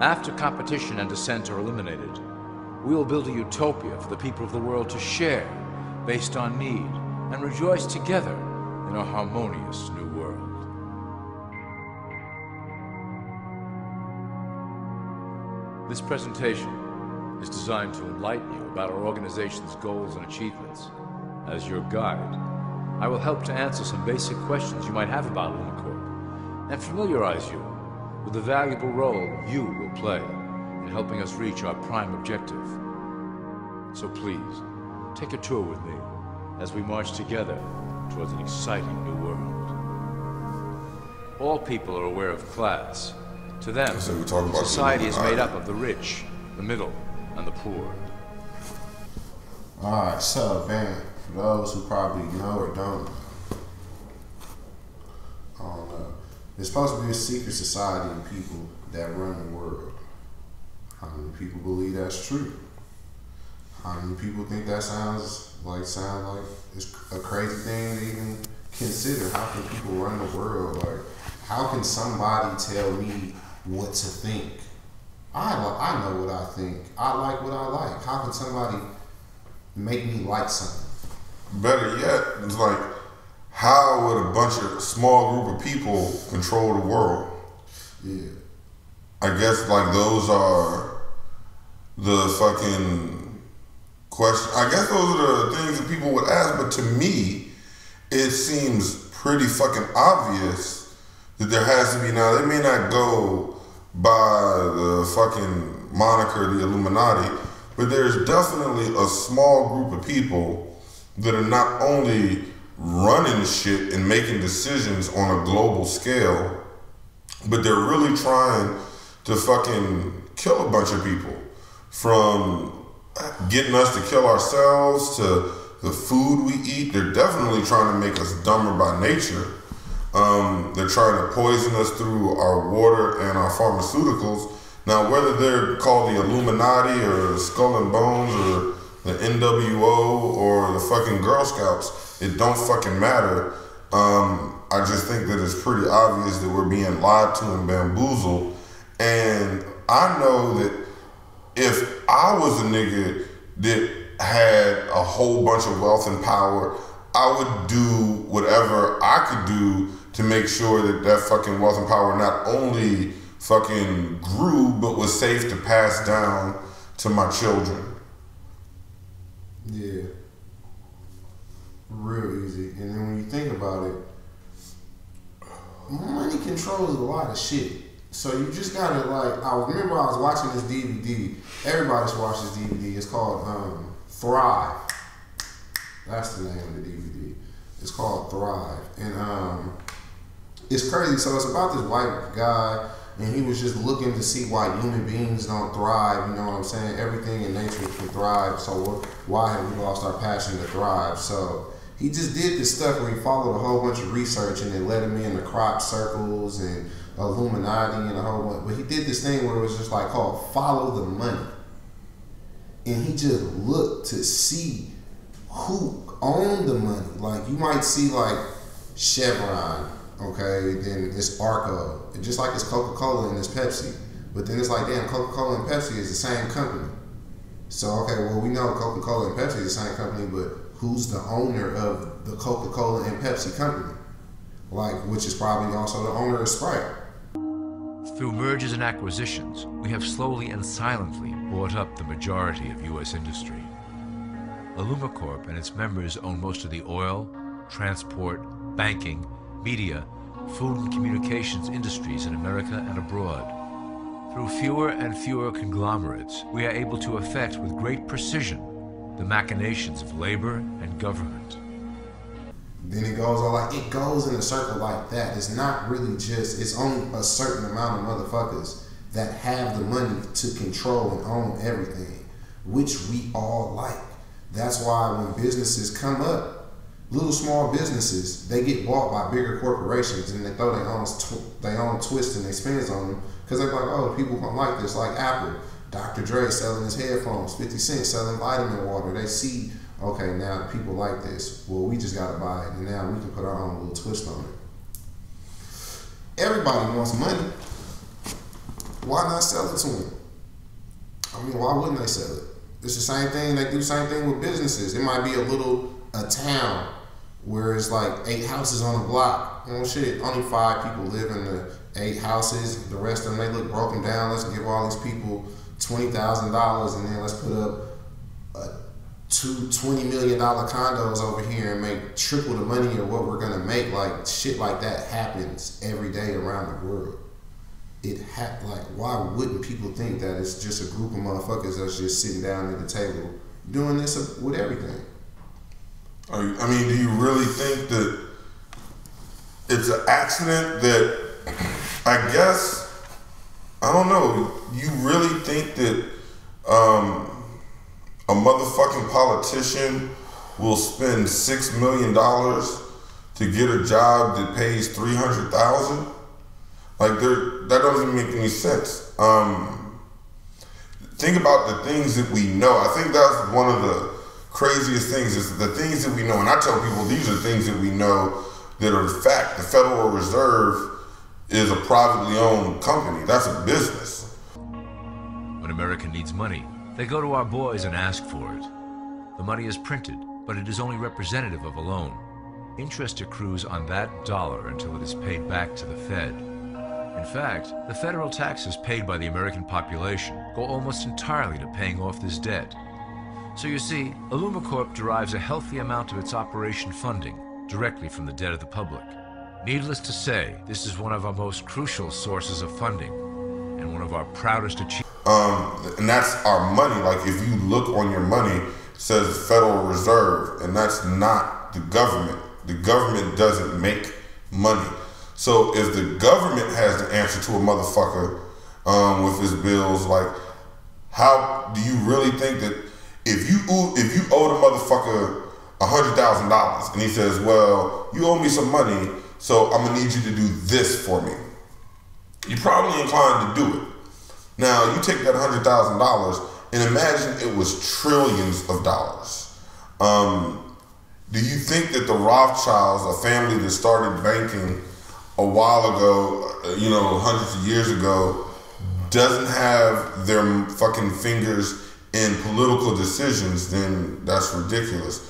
After competition and dissent are eliminated, we will build a utopia for the people of the world to share based on need and rejoice together in a harmonious new world. This presentation is designed to enlighten you about our organization's goals and achievements. As your guide, I will help to answer some basic questions you might have about Illumicorp and familiarize you with the valuable role you will play in helping us reach our prime objective. So please, take a tour with me as we march together towards an exciting new world. All people are aware of class. To them, society is made up of the rich, the middle, and the poor. Alright, so, man, for those who probably know or don't know, there's supposed to be a secret society of people that run the world. How many people believe that's true? How many people think that sounds like it's a crazy thing to even consider? How can people run the world? Like, how can somebody tell me what to think? I know what I think. I like what I like. How can somebody make me like something? Better yet, it's like, how would a bunch of small group of people control the world? Yeah. I guess like those are the fucking questions. I guess those are the things that people would ask, but to me, it seems pretty fucking obvious that there has to be. Now, they may not go by the fucking moniker, the Illuminati, but there's definitely a small group of people that are not only running shit and making decisions on a global scale, but they're really trying to fucking kill a bunch of people. From getting us to kill ourselves to the food we eat. They're definitely trying to make us dumber by nature. They're trying to poison us through our water and our pharmaceuticals. Now, whether they're called the Illuminati or Skull and Bones or the NWO or the fucking Girl Scouts, it don't fucking matter. I just think that it's pretty obvious that we're being lied to and bamboozled. And I know that if I was a nigga that had a whole bunch of wealth and power, I would do whatever I could do to make sure that that fucking wealth and power not only fucking grew, but was safe to pass down to my children. Yeah. Real easy. And then when you think about it, money controls a lot of shit. So you just gotta I remember I was watching this DVD. Everybody should watch this DVD. It's called Thrive. That's the name of the DVD. It's called Thrive. And it's crazy. So it's about this white guy, and he was just looking to see why human beings don't thrive. You know what I'm saying? Everything in nature can thrive. So why have we lost our passion to thrive? So he just did this stuff where he followed a whole bunch of research, and it led him into crop circles and Illuminati and a whole bunch. But he did this thing where it was just called follow the money. And he just looked to see who owned the money. Like, you might see Chevron, okay, then it's Arco, and just like it's Coca-Cola and it's Pepsi. But then it's damn, Coca-Cola and Pepsi is the same company. So, okay, well, we know Coca-Cola and Pepsi is the same company, but who's the owner of the Coca-Cola and Pepsi company? Which is probably also the owner of Sprite. Through mergers and acquisitions, we have slowly and silently bought up the majority of U.S. industry. Illumicorp and its members own most of the oil, transport, banking, media, food and communications industries in America and abroad. Through fewer and fewer conglomerates, we are able to affect with great precision the machinations of labor and government. Then it goes on it goes in a circle like that. It's not really it's only a certain amount of motherfuckers that have the money to control and own everything, which we all like. That's why when businesses come up, little small businesses, they get bought by bigger corporations, and they throw their own twist and their spins on them, because they're like, oh, people don't like this. Like Apple, Dr. Dre selling his headphones, 50 Cent selling vitamin water. They see, okay, now people like this. Well, we just gotta buy it, and now we can put our own little twist on it. Everybody wants money. why not sell it to them? I mean, why wouldn't they sell it? It's the same thing. They do the same thing with businesses. It might be a town where it's like 8 houses on a block. Oh shit, only 5 people live in the 8 houses. The rest of them, they look broken down. Let's give all these people $20,000 and then let's put up $20 million condos over here and make triple the money of what we're gonna make. Like shit like that happens every day around the world. Like, why wouldn't people think that it's just a group of motherfuckers that's just sitting down at the table doing this with everything? I mean, do you really think that it's an accident that, I guess, I don't know, you really think that a motherfucking politician will spend $6 million to get a job that pays $300,000? Like, that doesn't make any sense. Think about the things that we know. I think that's one of the craziest things is the things that we know. And I tell people these are things that we know that are fact. The Federal Reserve is a privately owned company. That's a business. When America needs money, they go to our boys and ask for it. The money is printed, but it is only representative of a loan. Interest accrues on that dollar until it is paid back to the Fed. In fact, the federal taxes paid by the American population go almost entirely to paying off this debt. So you see, Illumicorp derives a healthy amount of its operation funding directly from the debt of the public. Needless to say, this is one of our most crucial sources of funding and one of our proudest achievements. And that's our money. Like, if you look on your money, it says Federal Reserve, and that's not the government. The government doesn't make money. So if the government has the answer to a motherfucker with his bills, like, how do you really think that if you owe the motherfucker $100,000 and he says, well, you owe me some money, so I'm gonna need you to do this for me, you're probably inclined to do it. Now you take that $100,000 and imagine it was trillions of dollars. Do you think that the Rothschilds, a family that started banking a while ago, hundreds of years ago, doesn't have their fucking fingers in political decisions? Then that's ridiculous.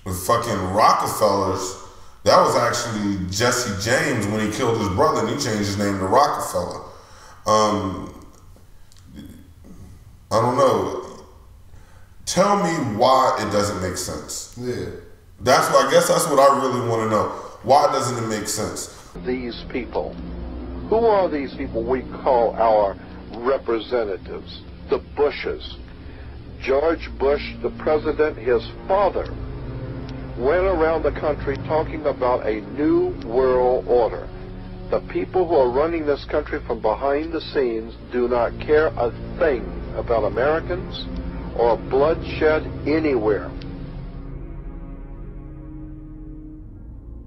With fucking Rockefellers, that was actually Jesse James when he killed his brother and he changed his name to Rockefeller. I don't know. Tell me why it doesn't make sense. Yeah. I guess that's what I really want to know. Why doesn't it make sense? These people. Who are these people we call our representatives? The Bushes. George Bush, the president, his father, went around the country talking about a new world order. The people who are running this country from behind the scenes do not care a thing about Americans or bloodshed anywhere.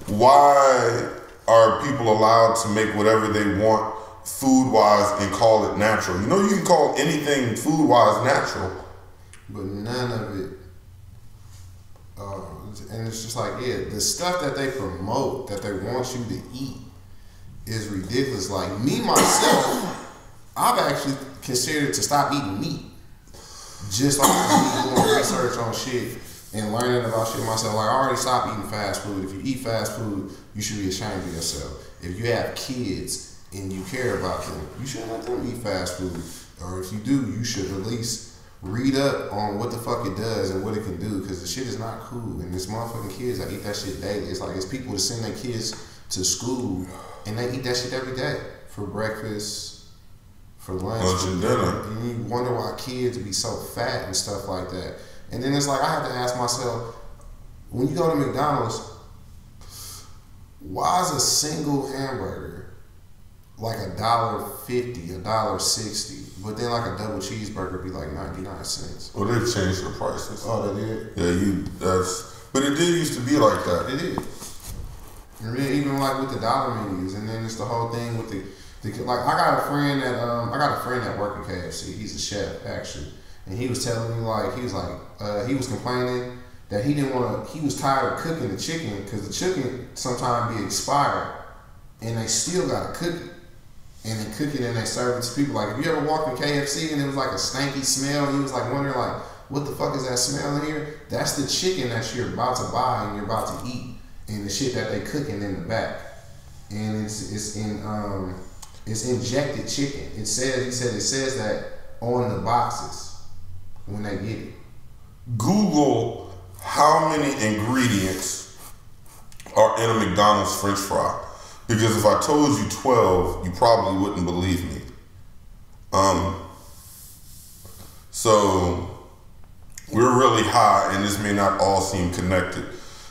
Why are people allowed to make whatever they want food-wise and call it natural? You know, you can call anything food-wise natural, but none of it. And it's just like, yeah, the stuff that they promote, that they want you to eat, is ridiculous. Like, me, myself, I've actually considered to stop eating meat. Just like me doing research on shit and learning about shit myself. Like, I already stopped eating fast food. If you eat fast food, you should be ashamed of yourself. If you have kids and you care about them, you shouldn't let them eat fast food. Or if you do, you should at least read up on what the fuck it does and what it can do, because the shit is not cool. And this motherfucking kids that eat that shit daily. It's like, it's people that send their kids to school and they eat that shit every day for breakfast, for lunch and dinner. And you wonder why kids be so fat and stuff like that. And then it's like, I have to ask myself, when you go to McDonald's, why is a single hamburger like $1.50, $1.60, but then like a double cheeseburger be like 99 cents? Well, they've changed the prices. Oh, they did? Yeah, but it did used to be like that. It did. And then even like with the dollar menus, and then it's the whole thing with the like, I got a friend that worked at KFC. He's a chef actually, and he was telling me like, he was complaining that he was tired of cooking the chicken because the chicken sometimes be expired and they still gotta cook it. and they cook it and they serve it to people. Like, if you ever walked in KFC and it was like a stanky smell, and you was like wondering like, what the fuck is that smell in here? That's the chicken that you're about to buy and you're about to eat, and the shit that they cooking in the back. And it's injected chicken. It says that on the boxes when they get it. Google how many ingredients are in a McDonald's French fry. Because if I told you 12, you probably wouldn't believe me. So we're really high and this may not all seem connected.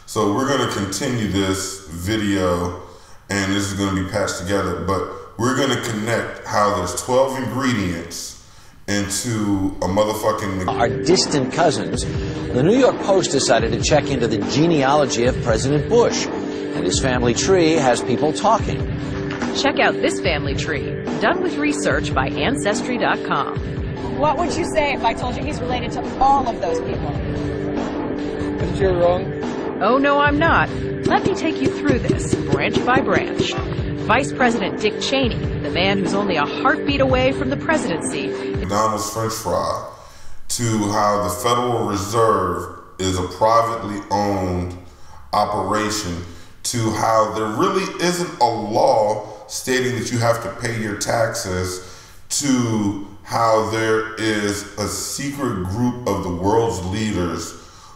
So we're gonna continue this video and this is gonna be patched together, but we're gonna connect how there's 12 ingredients into a motherfucking... Are distant cousins. The New York Post decided to check into the genealogy of President Bush, and his family tree has people talking. Check out this family tree, done with research by Ancestry.com. What would you say if I told you he's related to all of those people? But you're wrong. Oh, no, I'm not. Let me take you through this, branch by branch. Vice President Dick Cheney, the man who's only a heartbeat away from the presidency. McDonald's French fry, to how the Federal Reserve is a privately owned operation, to how there really isn't a law stating that you have to pay your taxes, to how there is a secret group of the world's leaders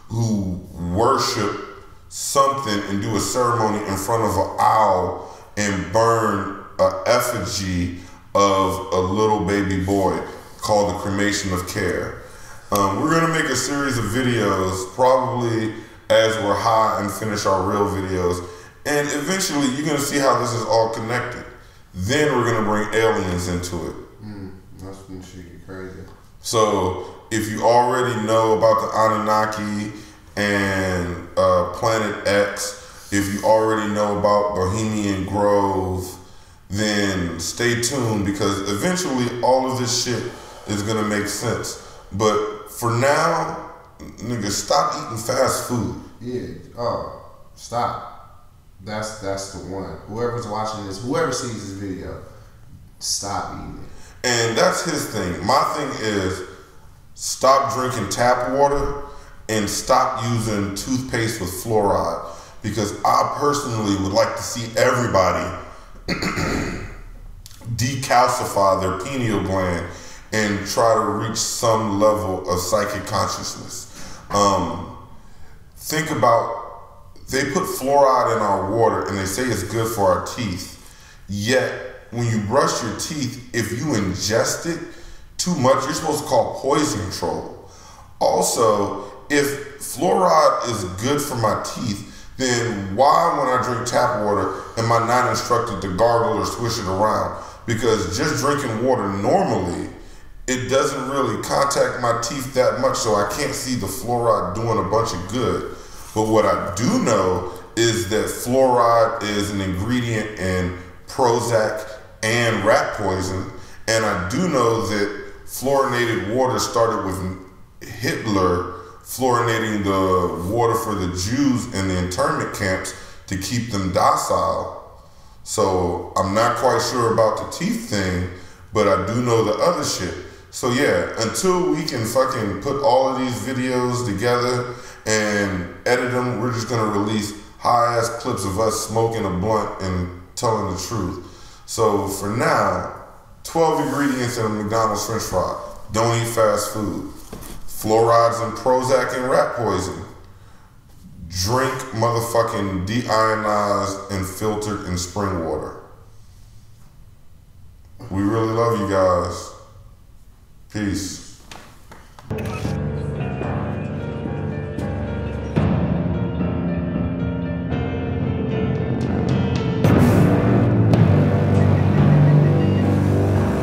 who worship something and do a ceremony in front of an owl and burn an effigy of a little baby boy called the cremation of care. We're gonna make a series of videos, probably as we're high and finish our real videos. And eventually you're gonna see how this is all connected. Then we're gonna bring aliens into it. That's when shit get crazy. So if you already know about the Anunnaki and Planet X, if you already know about Bohemian Grove, then stay tuned because eventually all of this shit is gonna make sense. But for now, nigga, stop eating fast food. Yeah, stop. That's the one. Whoever's watching this, whoever sees this video, stop eating it. And that's his thing. My thing is stop drinking tap water and stop using toothpaste with fluoride. Because I personally would like to see everybody decalcify their pineal gland and try to reach some level of psychic consciousness. Think about, they put fluoride in our water and they say it's good for our teeth. Yet, when you brush your teeth, if you ingest it too much, you're supposed to call poison control. Also, if fluoride is good for my teeth, then why, when I drink tap water, am I not instructed to gargle or swish it around? Because just drinking water normally, it doesn't really contact my teeth that much, so I can't see the fluoride doing a bunch of good. But what I do know is that fluoride is an ingredient in Prozac and rat poison, and I do know that fluorinated water started with Hitler fluorinating the water for the Jews in the internment camps to keep them docile. So I'm not quite sure about the teeth thing, but I do know the other shit. So yeah, until we can fucking put all of these videos together and edit them, we're just gonna release high-ass clips of us smoking a blunt and telling the truth. So for now, 12 ingredients in a McDonald's French fry. Don't eat fast food. Fluorides and Prozac and rat poison. Drink motherfucking deionized and filtered in spring water. We really love you guys. Peace.